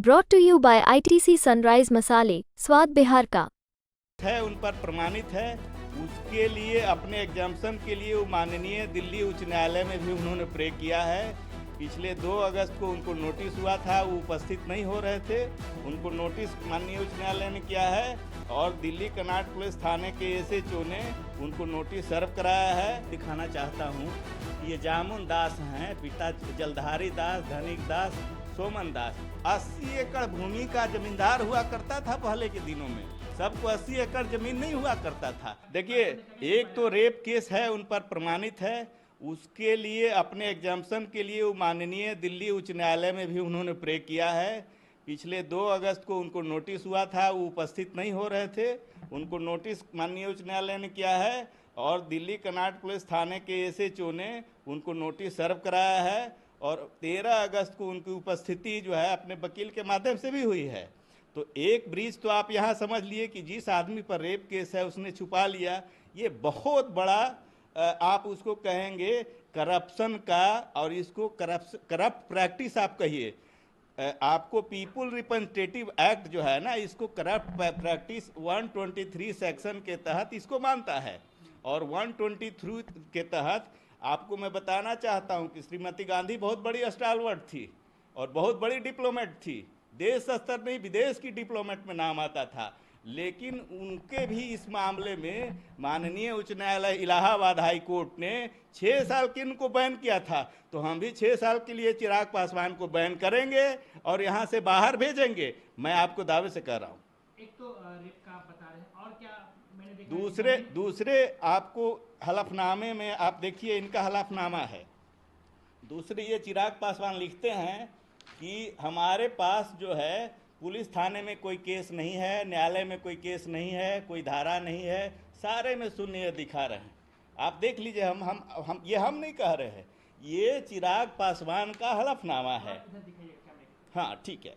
Brought to you by ITC Sunrise मसाले, स्वाद बिहार का। है उन पर प्रमाणित है, उसके लिए अपने एग्जाम्पशन के लिए वो माननीय दिल्ली उच्च न्यायालय में भी उन्होंने प्रे किया है। पिछले 2 अगस्त को उनको नोटिस हुआ था, वो उपस्थित नहीं हो रहे थे, उनको नोटिस माननीय उच्च न्यायालय ने किया है और दिल्ली कनाट पुलिस थाने के एसएचओ ने उनको नोटिस सर्व कराया है। दिखाना चाहता हूँ, ये जामुन दास हैं, पिता जलधारी दास, धनिक दास, सोमन दास। 80 एकड़ भूमि का जमींदार हुआ करता था पहले के दिनों में, सबको 80 एकड़ जमीन नहीं हुआ करता था। देखिए, एक तो रेप केस है उन पर प्रमाणित है, उसके लिए अपने एग्जाम्पशन के लिए वो माननीय दिल्ली उच्च न्यायालय में भी उन्होंने प्रे किया है। पिछले 2 अगस्त को उनको नोटिस हुआ था, वो उपस्थित नहीं हो रहे थे, उनको नोटिस माननीय उच्च न्यायालय ने किया है और दिल्ली कनाट पुलिस थाने के एसएचओ ने उनको नोटिस सर्व कराया है और 13 अगस्त को उनकी उपस्थिति जो है अपने वकील के माध्यम से भी हुई है। तो एक ब्रीच तो आप यहाँ समझ लिए कि जिस आदमी पर रेप केस है उसने छुपा लिया, ये बहुत बड़ा आप उसको कहेंगे करप्शन का, और इसको करप्ट प्रैक्टिस आप कहिए। आपको पीपुल रिप्रेजेंटेटिव एक्ट जो है ना, इसको करप्ट प्रैक्टिस 123 सेक्शन के तहत इसको मानता है और 123 के तहत आपको मैं बताना चाहता हूं कि श्रीमती गांधी बहुत बड़ी स्टालवर्ट थी और बहुत बड़ी डिप्लोमेट थी, देश स्तर नहीं विदेश की डिप्लोमेट में नाम आता था, लेकिन उनके भी इस मामले में माननीय उच्च न्यायालय इलाहाबाद हाई कोर्ट ने 6 साल किन को बैन किया था। तो हम भी 6 साल के लिए चिराग पासवान को बैन करेंगे और यहाँ से बाहर भेजेंगे, मैं आपको दावे से कह रहा हूँ। एक तो रेप का आप बता रहे हैं और क्या मैंने देखा दूसरे आपको हलफनामे में आप देखिए, इनका हलफनामा है। दूसरे ये चिराग पासवान लिखते हैं कि हमारे पास जो है पुलिस थाने में कोई केस नहीं है, न्यायालय में कोई केस नहीं है, कोई धारा नहीं है, सारे में शून्य दिखा रहे हैं। आप देख लीजिए, हम नहीं कह रहे हैं, ये चिराग पासवान का हलफनामा है। हाँ ठीक है,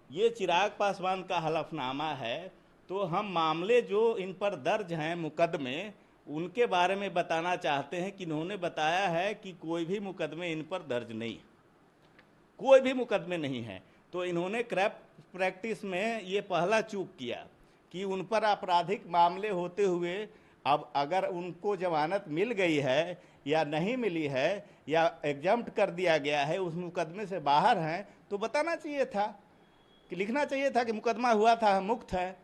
ये चिराग पासवान का हलफनामा है। तो हम मामले जो इन पर दर्ज हैं मुकदमे, उनके बारे में बताना चाहते हैं कि इन्होंने बताया है कि कोई भी मुकदमे इन पर दर्ज नहीं है, कोई भी मुकदमे नहीं है। तो इन्होंने करप्ट प्रैक्टिस में ये पहला चूक किया कि उन पर आपराधिक मामले होते हुए अब अगर उनको जमानत मिल गई है या नहीं मिली है या एग्जम्प्ट कर दिया गया है, उस मुकदमे से बाहर हैं, तो बताना चाहिए था कि लिखना चाहिए था कि मुकदमा हुआ था, मुक्त है।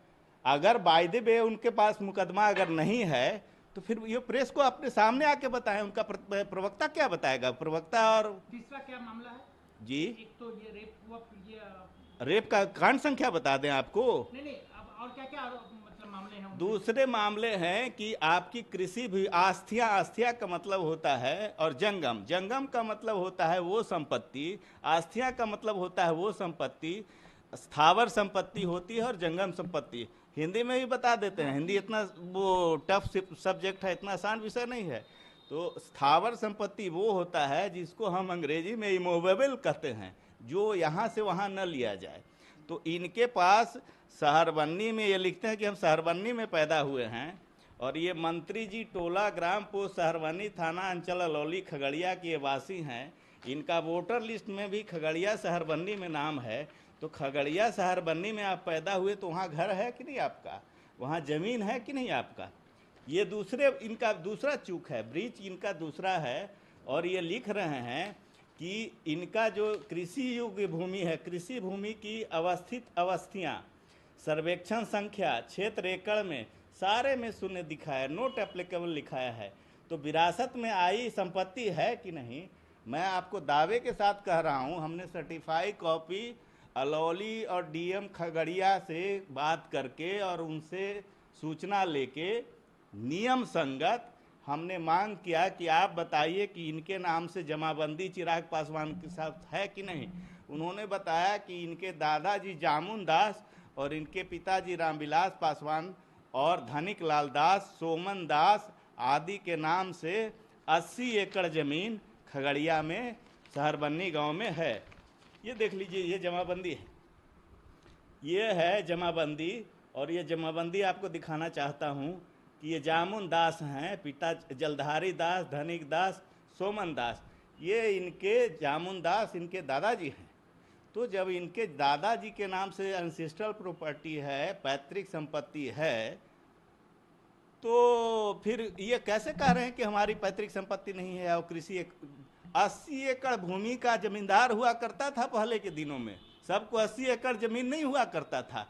अगर बाय द वे उनके पास मुकदमा अगर नहीं है तो फिर ये प्रेस को अपने सामने आके बताएं, उनका प्रवक्ता क्या बताएगा, प्रवक्ता। और तीसरा क्या मामला है जी, एक तो ये रेप हुआ, फिर ये रेप का कांड संख्या बता दें आपको। नहीं अब और क्या क्या मतलब मामले हैं उनके? दूसरे मामले हैं कि आपकी कृषि भी आस्थिया, आस्थिया का मतलब होता है, और जंगम, जंगम का मतलब होता है वो संपत्ति, आस्थिया का मतलब होता है वो संपत्ति, स्थावर संपत्ति होती है और जंगम संपत्ति। हिंदी में भी बता देते हैं, हिंदी इतना वो टफ सब्जेक्ट है, इतना आसान विषय नहीं है। तो स्थावर संपत्ति वो होता है जिसको हम अंग्रेजी में इमूवेबल कहते हैं, जो यहाँ से वहाँ न लिया जाए। तो इनके पास सहरबन्नी में ये लिखते हैं कि हम सहरबन्नी में पैदा हुए हैं और ये मंत्री जी टोला ग्राम पोस्ट सहरबन्नी थाना अंचल अलौली खगड़िया के वासी हैं। इनका वोटर लिस्ट में भी खगड़िया सहरबन्नी में नाम है। तो खगड़िया सहरबन्नी में आप पैदा हुए तो वहाँ घर है कि नहीं आपका, वहाँ ज़मीन है कि नहीं आपका। ये इनका दूसरा चूक है, ब्रीच इनका दूसरा है। और ये लिख रहे हैं कि इनका जो कृषि योग्य भूमि है, कृषि भूमि की अवस्थित अवस्थियाँ, सर्वेक्षण संख्या, क्षेत्र एकड़ में सारे में शून्य दिखाया, नोट एप्लीकेबल लिखाया है। तो विरासत में आई संपत्ति है कि नहीं, मैं आपको दावे के साथ कह रहा हूँ। हमने सर्टिफाई कॉपी अलौली और डीएम खगड़िया से बात करके और उनसे सूचना लेके नियम संगत हमने मांग किया कि आप बताइए कि इनके नाम से जमाबंदी चिराग पासवान के साथ है कि नहीं। उन्होंने बताया कि इनके दादाजी जामुन दास और इनके पिताजी रामविलास पासवान और धनिक लाल दास, सोमन दास आदि के नाम से 80 एकड़ ज़मीन खगड़िया में सहरबन्नी गांव में है। ये देख लीजिए, ये जमाबंदी है, ये है जमाबंदी। और ये जमाबंदी आपको दिखाना चाहता हूँ कि ये जामुन दास हैं, पिता जलधारी दास, धनिक दास, सोमन दास, ये इनके जामुन दास इनके दादाजी हैं। तो जब इनके दादाजी के नाम से एंसेस्ट्रल प्रॉपर्टी है, पैतृक संपत्ति है, तो फिर ये कैसे कह रहे हैं कि हमारी पैतृक संपत्ति नहीं है? और कृषि 80 एकड़ भूमि का जमींदार हुआ करता था पहले के दिनों में, सबको 80 एकड़ जमीन नहीं हुआ करता था।